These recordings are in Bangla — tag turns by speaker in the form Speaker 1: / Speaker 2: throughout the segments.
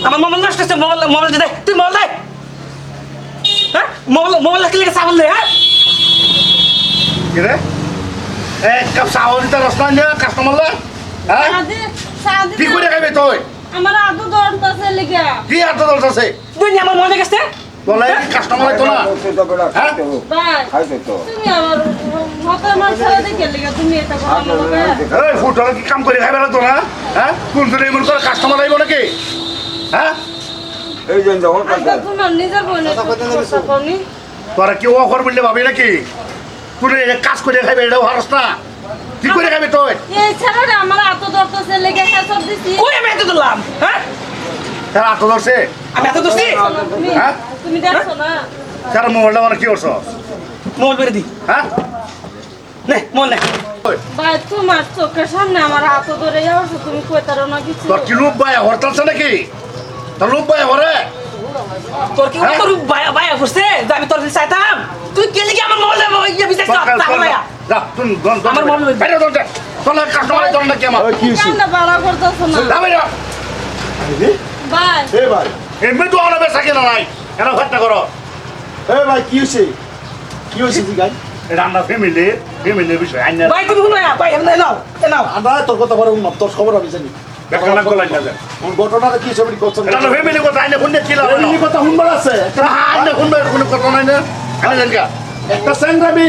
Speaker 1: আমার মোবাইল নষ্ট হচ্ছে মোবাইল দে তুই মোবাইল দে হ্যাঁ মোবাইল লেগে চাবল দে হ্যাঁ
Speaker 2: কি রে এক কাপ চা দিতে রসনা নিয়ে কাস্টমারলে হ্যাঁ কি করে খাবি তুই
Speaker 3: আমার আদু দরদ আছে লেগে
Speaker 2: কি এত দোষ আছে
Speaker 1: তুই আমার মনে গেছে
Speaker 2: বলে কাস্টমার তো না হ্যাঁ
Speaker 3: ভাই তুমি আমার মতো আমার ছেলে দেখে লেগে তুমি এটা করো আমার লগে
Speaker 2: এই ফুটবল কি কাম করে খাইবে না তো না হ্যাঁ কোন দিন এমন করে কাস্টমার আইব নাকি হ্যাঁ
Speaker 4: এই যে যখন
Speaker 3: আজকে তোমার নিজের বোনের কথা কওনি
Speaker 2: তোরা কি অফার বললে ভাবি নাকি তুই কাজ করে খাইবে এটাও হারস না কি করে খাবি তুই
Speaker 3: এই ছেলেটা আমার এত দরদ আছে লেগে সব দিছি
Speaker 1: কই আমি এত দিলাম হ্যাঁ
Speaker 2: তারা আত ধরছে
Speaker 1: আমি এত দোষী
Speaker 2: হ্যাঁ
Speaker 3: তুমি দেখছো না
Speaker 2: তারা মোবাইলটা মানে কি করছো
Speaker 1: মোবাইল বেরে দি
Speaker 2: হ্যাঁ
Speaker 1: নে মোবাইল নে
Speaker 3: ভাই তোমার চোখের সামনে আমার এত ধরে যাওয়াছো তুমি কইতারো না কিছু
Speaker 2: তোর কি লোক ভাই হরতালছে নাকি তোর লোক ভাই হরে
Speaker 1: তোর কি তোর ভাই করছে যে আমি তোর চাইতাম তুই কে লিখে আমার মোবাইল ইয়ে বিজনেস কর তাহলে
Speaker 2: যা তুই
Speaker 1: আমার মোবাইল
Speaker 2: বাইরে দরজা তোর কাস্টমার তোর নাকি আমার
Speaker 4: কি হইছে
Speaker 3: কান্না বাড়া করতেছো না
Speaker 2: যাবে না
Speaker 3: ভাই
Speaker 4: এ ভাই
Speaker 2: এমনি তো আমরা বেচা কেনা নাই কেন ঘটনা করো
Speaker 4: এ ভাই কি হইছে কি গাই
Speaker 2: রান্না ফ্যামিলির বিষয় আইন
Speaker 1: ভাই তুমি শুনো না ভাই এমন নাও নাও
Speaker 4: আমরা তোর কথা বড় না তোর খবর আমি জানি
Speaker 2: বেকার কলাই না যায়
Speaker 4: কোন ঘটনাটা কি সবই করছ
Speaker 2: রান্না ফ্যামিলি কথা আইনে কোন কি লাভ
Speaker 4: এই কথা শুনবার আছে
Speaker 2: আইনে কোন কোন কথা নাই না আমি জানি কা
Speaker 4: একটা সংগ্রামী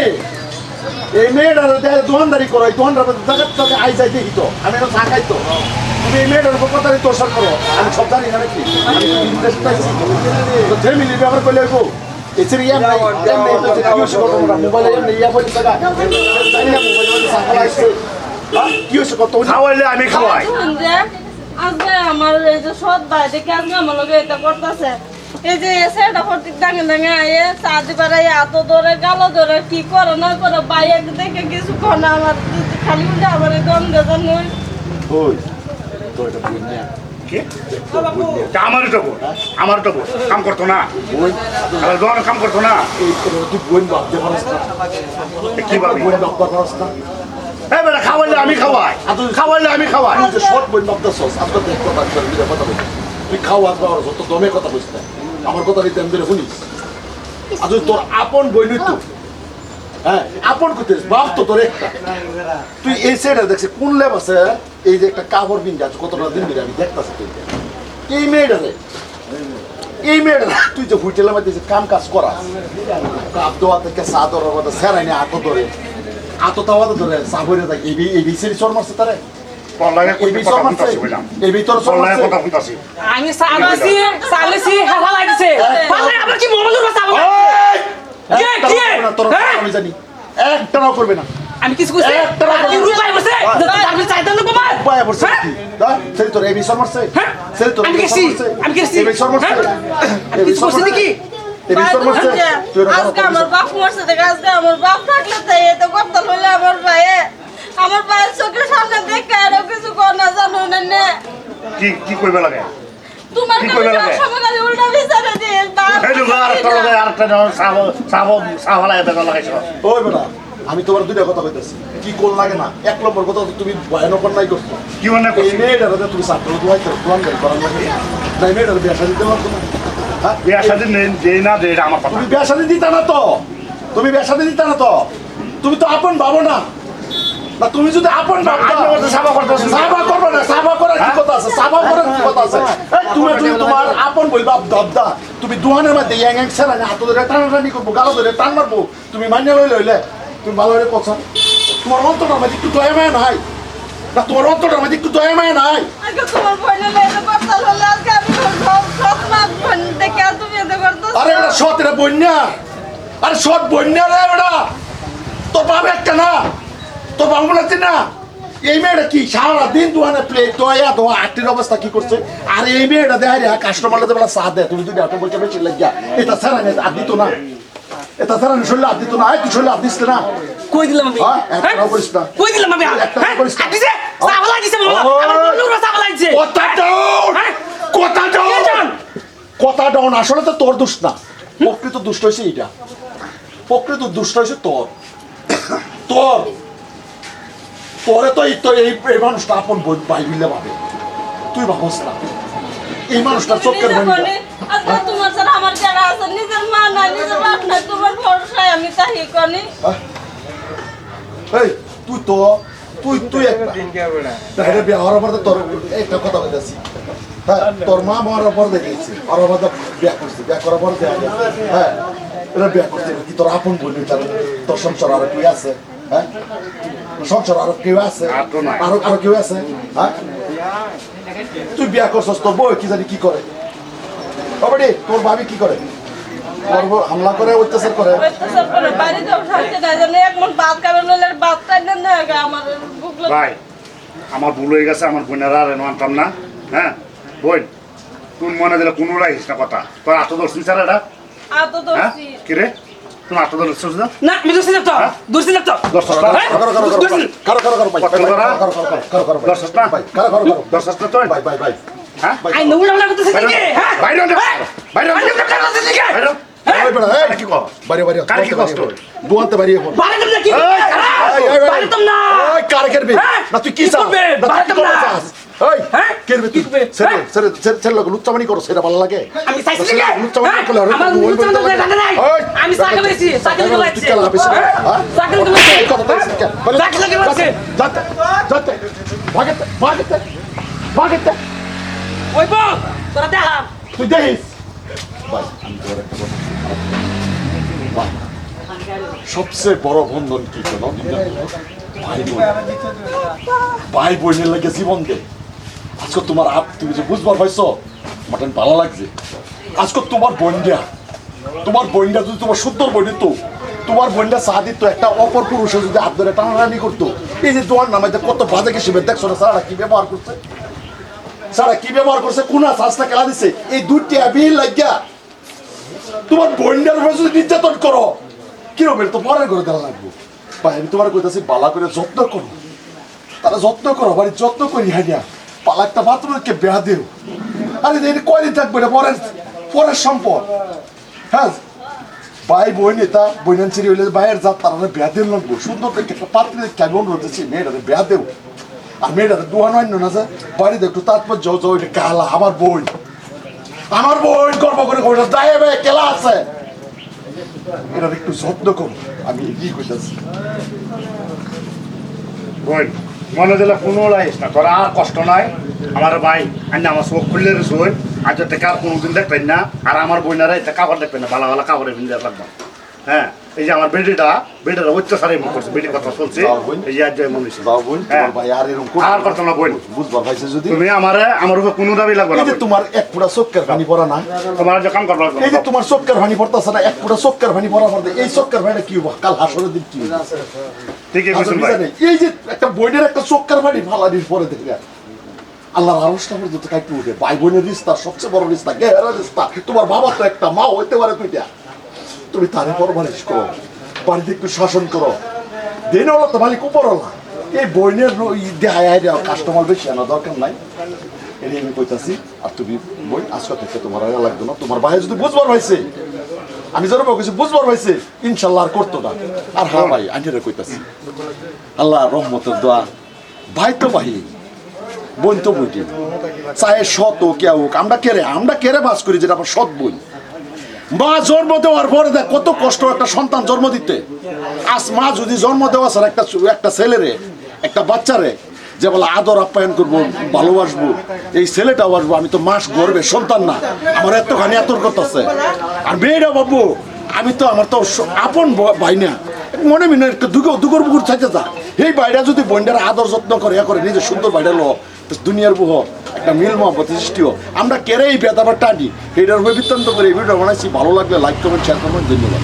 Speaker 4: এই মেয়েটার দোকানদারি করো দোকানদার জায়গা থেকে আই যাই দেখি তো আমি এটা থাকাই তো তুমি এই মেয়েটার উপর কথা তোষণ করো আমি সব জানি না নাকি আমি বিজনেস পাইছি তো ফ্যামিলি ব্যবহার করলে গো এসের ইয়াম নাই কি হইছে ঘটনা মোবাইলে এমনি ইয়া বলি জায়গা জানি না মোবাইলে সাফল আইছে কি হইছে কত
Speaker 2: খাওয়াইলে আমি খাওয়াই
Speaker 3: শুন যে আজকে আমার এই যে সৎ ভাই দেখে আজকে আমার লগে এটা করতেছে এই যে সেটা ফটিক ডাঙে ডাঙে আয়ে চা দিবার এত ধরে গালো ধরে কি করে না করে বাইক দেখে কিছু না আমার খালি উল্টা আমার দম দেন নই
Speaker 4: ওই তো এটা বুঝ না
Speaker 2: কি আমার তো কাম করতো না
Speaker 4: ওই
Speaker 2: দোকানে কাম করতো না
Speaker 4: এই তুই বোন বাপ যে ফরস্তা
Speaker 2: কিভাবে
Speaker 4: বোন বাপ ফরস্তা
Speaker 2: এই বেটা খাওয়াইলে আমি খাওয়াই খাওয়াইলে আমি খাওয়াই
Speaker 4: তুই যে শর্ট বোন বাপ দছস আজকে দেখ কথা কথা বল তুই খাওয়া দাওয়ার যত দমে কথা বুঝতে আমার কথা নিতে আমি শুনিস আজ তোর আপন বই নই তো হ্যাঁ আপন করতেছ বাপ তো তোর একটা তুই এই সাইডে দেখছিস কোন লেব আছে এই যে একটা কাপড় বিন যাচ্ছে কতটা দিন ধরে আমি দেখতাছি তুই এই মেয়েটা তুই যে হুইটেলের মধ্যে যে কাম কাজ করা কাপ দেওয়া থেকে চা দেওয়ার মধ্যে সেরাইনে আতো ধরে আতো তাওয়া ধরে চা ভরে থাকে এই বিসেরি চর মারছে তারে
Speaker 2: পড়লাগে
Speaker 4: এই
Speaker 2: কই
Speaker 4: বিচর
Speaker 2: কথা
Speaker 4: মারছে
Speaker 2: শুনতাছি বললাম
Speaker 4: এই ভিতর চর
Speaker 2: পড়লাগে
Speaker 4: মারছে
Speaker 2: কথা শুনতাছি
Speaker 1: আমি সালেছি হাওয়া লাগছে পালে আবার কি মোবাইল কথা বল কে
Speaker 4: তোর আমি জানি একটাও করবে না
Speaker 1: আমি কিছু কইছি কি রূপাই বসে আমি চাইতাম না বাবা
Speaker 4: উপায় পড়ছে কি দা সেই তোর এই বিচর মারছে সেই তোর
Speaker 1: আমি গেছি
Speaker 4: এই বিচর মারছে
Speaker 1: আমি কিছু কইছি নাকি
Speaker 4: এই বিচর মারছে
Speaker 3: আজকে আমার বাপ মরছে দেখে আজকে আমার বাপ থাকলে তো এত কথা হইলে আমার ভাইয়ের চোখের সামনে দেখে আরো কিছু কর না জানো না
Speaker 2: কি কইবে লাগে
Speaker 3: তোমার
Speaker 2: কি
Speaker 3: কাছে
Speaker 2: কইবে লাগে?
Speaker 3: সব খালি উল্টা বিচারে দিয়ে
Speaker 2: এই যে আরেকটা লগে আরেকটা সাহালায় বেলা লাগাইছ
Speaker 4: ওই বেটা আমি তোমার দুইটা কথা কইতাছি কি কোন লাগে না এক নম্বর কথা তো তুমি ভয়ানক নাই করছো
Speaker 2: কি মনে
Speaker 4: এই
Speaker 2: করছিস
Speaker 4: মেয়েটার তুমি ছাত্র দুয়াইতে দোয়ান গাড়ি করার লাগে তাই মেয়েটার বিয়া শাদী দিতে পারতো না হ্যাঁ
Speaker 2: বিয়া শাদী যে না যে এটা আমার কথা
Speaker 4: তুমি বিয়া শাদী দিতা না তো তুমি বিয়া শাদী দিতা না তো তুমি তো আপন ভাবো না না তুমি যদি আপন
Speaker 2: সাবা করতেছ
Speaker 4: সাবা করবে না সাবা করার কি কথা আছে সাবা করার কি কথা আছে এই তুমি যদি তোমার আপন বলবা দবদা তুমি দুহানের মধ্যে ইয়াং ইয়াং ছেড়া না হাত ধরে টানাটানি করবো গালো ধরে টান মারবো তুমি মান্য লইলে তুমি ভালো করে কথা তোমার অন্তরটার মধ্যে একটু দয়া মায়া নাই না তোমার অন্তরটার মধ্যে একটু দয়া মায়া নাই
Speaker 3: আজকে তোমার বোনের এত কথা হলে আজকে আমি সব মাস বোন দেখে তুমি এত করতেছ
Speaker 4: আরে এটা সৎ এটা বন্যা আরে সৎ বন্যা রে এটা তোর বাপ একটা না তোর বাবু লাগছে না এই মেয়েটা কি সারা দিন দোকানে প্লেট দয়া দোয়া আটটির অবস্থা কি করছে আর এই মেয়েটা দেয় রে কাস্টমারদের বেলা চা দেয় তুমি যদি একটা বলছে বেশি লাগিয়া এটা ছাড়া আর দিত না এটা ছাড়া শরীরে আর দিত না তুই শরীরে আর দিস না
Speaker 1: কই দিলাম আমি
Speaker 4: একটাও করিস না
Speaker 1: কই দিলাম আমি
Speaker 4: একটাও করিস না
Speaker 1: দিছে সাবা লাগিছে বাবা আমার বন্ধুরা সাবা লাগিছে
Speaker 4: কথা ডাউন কথা ডাউন কথা ডাউন আসলে তো তোর দোষ না প্রকৃত দুষ্ট হয়েছে এটা প্রকৃত দুষ্ট হয়েছে তোর তোর তোরে তো এই মানুষটা আপন ভাই বিলে ভাবে তুই ভাবস না এই মানুষটার চোখের
Speaker 3: নিজে
Speaker 4: ভাঙি
Speaker 3: বলি, আজকে তোমার ছাড়া আমার যারা আছে, নিজের মা নাই, নিজের বাপ নাই, তোমার ভরসায় আমি তাহি কনি।
Speaker 4: এই তুই তো তুই একটা এটা বিয়ে হওয়ার পর তো তোর একটা কথা বলতেছি হ্যাঁ তোর মা মরার পর দেখেছি আর আমার তো বিয়ে করছি বিয়ে করার পর দেখা গেছে হ্যাঁ এটা বিয়ে করতে কি তোর আপন বলবি তোর সংসার আরো কেউ আছে হ্যাঁ সংসার আরো কেউ আছে আরো কেউ আছে হ্যাঁ তুই বিয়ে করছিস তোর বউ কি জানি কি করে বাবাডি তোর ভাবি কি করে তোর বউ হামলা করে অত্যাচার করে
Speaker 3: অত্যাচার করে, বাড়িতেও শান্তি নাই, যেন এক মণ ভাত খাবে নইলে ভাত খাইলে না আমার বুক লাগে।
Speaker 2: ভাই আমার ভুল হয়ে গেছে আমার বোনের আর আনতাম না হ্যাঁ বোন তুই মনে দিলে কোনো রাখিস না কথা তোর আত দর্শন স্যার এটা
Speaker 3: আত
Speaker 2: হ্যাঁ
Speaker 3: দোষী।
Speaker 2: কি রে তুমি আত দর্শন না
Speaker 1: না আমি দূরছি না তো দূরছি না তো
Speaker 2: দর্শন
Speaker 1: হ্যাঁ?
Speaker 4: করো
Speaker 2: দর্শন না দর্শন না তুই
Speaker 4: ভাই ভাই ভাই
Speaker 2: হ্যাঁ
Speaker 1: আই নউলা না করতেছিস কি হ্যাঁ
Speaker 2: বাইরে বাইরে
Speaker 1: আই নউলা করতেছিস কি
Speaker 2: বাইরে
Speaker 4: এই বেটা এই
Speaker 2: কি কর
Speaker 4: বাড়ি বাড়ি
Speaker 2: কার কি কষ্ট?
Speaker 4: দুয়ান্তে বাড়ি এখন
Speaker 1: বারে তুমি কি বারে তুমি না
Speaker 4: ওই কার করবে
Speaker 1: হ্যাঁ?
Speaker 4: না তুই কি
Speaker 1: কি
Speaker 4: চাস
Speaker 1: করবে?
Speaker 4: না তুই
Speaker 1: বারে
Speaker 4: কি
Speaker 1: তোমরা।
Speaker 4: করতে চাস ওই
Speaker 1: হ্যাঁ?
Speaker 4: করবে
Speaker 1: কি
Speaker 4: তুই
Speaker 1: করবে?
Speaker 4: ছেড়ে
Speaker 1: হ্যাঁ?
Speaker 4: ছেড়ে ছেড়ে ছেড়ে লোক লুচ্চামানি করো সেটা ভালো লাগে
Speaker 1: আমি চাইছি কি
Speaker 4: লুচ্চামানি করলে আর
Speaker 1: আমার লুচ্চামানি করলে জানা নাই আমি সাইকেল বেশি সাইকেল
Speaker 4: তুই
Speaker 1: চালাচ্ছি
Speaker 4: কেন আপিস হ্যাঁ
Speaker 1: সাইকেল চালাচ্ছি
Speaker 4: এই কথা বলছিস কেন
Speaker 1: সাইকেল চালাচ্ছি
Speaker 4: যাতে যাতে ভাগতে ভাগতে ভাগতে
Speaker 1: ওই বল তোরা দেখা
Speaker 4: তুই দেখিস ভাই আমি তোর একটা কথা ভাই, সবচেয়ে বড় বন্ধন কি জানো ভাই বোন ভাই বোনের লাগে জীবন দে আজকে তোমার তুমি যে বুঝবার পাইছো আমার ভালো লাগছে আজকে তোমার বোনটা যদি তোমার সুন্দর বোন তো তোমার বোনটা চা দিত একটা অপর পুরুষে যদি হাত ধরে টানাটানি করতো এই যে তোমার নামে যে কত বাজে হিসেবে দেখছো না সারা কি ব্যবহার করছে কোনা শ্বাসটা খেলা দিছে এই দুটি বিল লাগিয়া তোমার বোনটার উপরে যদি নির্যাতন করো কিরকম তো পরের করে দেওয়া লাগবো ভাই আমি তোমার কইতাছি বালা করে যত্ন করো তারা যত্ন করো বাড়ির যত্ন করি হাইয়া পালা একটা বাথরুমকে বেহা দেও আরে এই কয়দিন থাকবে না পরের সম্পদ হ্যাঁ ভাই বোন এটা বইনান ছিড়ি হইলে ভাইয়ের জাত তারা বেহা দেন লাগবো সুন্দর দেখে একটা পাত্রী কেমন রয়েছে মেয়েটারে বেহা দেও আর মেয়েটারে দোয়ান অন্য না যে বাড়িতে একটু তাৎপর্য যাও এটা কালা আমার বোন গর্ব করে কইটা দায়ে বে কেলা আছে এটা একটু যত্ন করো আমি এগিয়ে কইতাছি
Speaker 2: বোন মনে দিলে কোনো রাখিস না তোর আর কষ্ট নাই আমার ভাই আইনা আমার চোখ খুললে রসুন আজ থেকে আর কোনোদিন দেখবেন না আর আমার বোনেরা এটা কাপড় দেখবেন না ভালো ভালো কাপড়ে পিন্ধে লাগবে হ্যাঁ এই যে আমার বেটিটা অত্যাচারে মুখ করছে বেটির কথা চলছে এই যে আজ মনে হচ্ছে
Speaker 4: তোমার ভাই আর এরকম
Speaker 2: আর করতো না বোন
Speaker 4: বুঝবার পাইছে যদি
Speaker 2: তুমি আমার উপর কোনো দাবি লাগবে না
Speaker 4: এই যে তোমার এক ফুটা চক্কের পানি পড়া না
Speaker 2: তোমার যে কাম করবো
Speaker 4: এই যে তোমার চক্কের পানি পড়তেছে না এক ফুটা চক্কের পানি পড়া পড়তে এই চক্কের পানিটা কি হবো কাল হাসরের দিন কি হবে?
Speaker 2: ঠিকই বলছেন ভাই
Speaker 4: এই যে একটা বইনের একটা চক্কের পানি ফালানির পরে দেখে আল্লাহর আরশটা পর্যন্ত কাইটু উঠে ভাই বোনের রিস্তা সবচেয়ে বড় রিস্তা গেহরা রিস্তা তোমার বাবা তো একটা মা হইতে পারে তুইটা তুমি তারে পরমালিশ করো বাড়িতে একটু শাসন করো দিন হলো তো মালিক উপরওয়ালা এই বইনের দেহায় কাস্টমার বেশি আনা দরকার নাই এটি আমি কইতাছি আর তুমি বই আজকে থেকে তোমার আগে লাগবে না তোমার ভাই যদি বুঝবার হয়েছে আমি যেন কিছু বুঝবার হয়েছে ইনশাল্লাহ আর করতো না আর হ্যাঁ ভাই আন্টিরা কইতাছি আল্লাহ রহমতের দোয়া ভাই তো ভাই বোন তো বইটি চাहे সৎ হোক কে হোক আমরা কেড়ে বাস করি যেটা আমার সৎ বোন মা জন্ম দেওয়ার পরে দেখ কত কষ্ট একটা সন্তান জন্ম দিতে আজ মা যদি জন্ম দেওয়া স্যার একটা ছেলেরে একটা বাচ্চারে যে বলে আদর আপ্যায়ন করবো ভালোবাসবো এই ছেলেটাও আসবো আমি তো মাস গর্বে সন্তান না আমার এতখানি আতর করতেছে আর মেয়েরা বাবু আমি তো আমার তো আপন ভাই না মনে মিনে একটা দুগর বুকুর থাকে যা এই বাইরা যদি বোনটার আদর যত্ন করে নিজে সুন্দর বাইরে লো দুনিয়ার বুহ একটা মিল মহব্বত সৃষ্টিও আমরা কেড়ে এই বেতাবার টানি এটার বৃত্তান্ত করে এই ভিডিও বানাইছি ভালো লাগলে লাইক কমেন্ট শেয়ার করবেন ধন্যবাদ।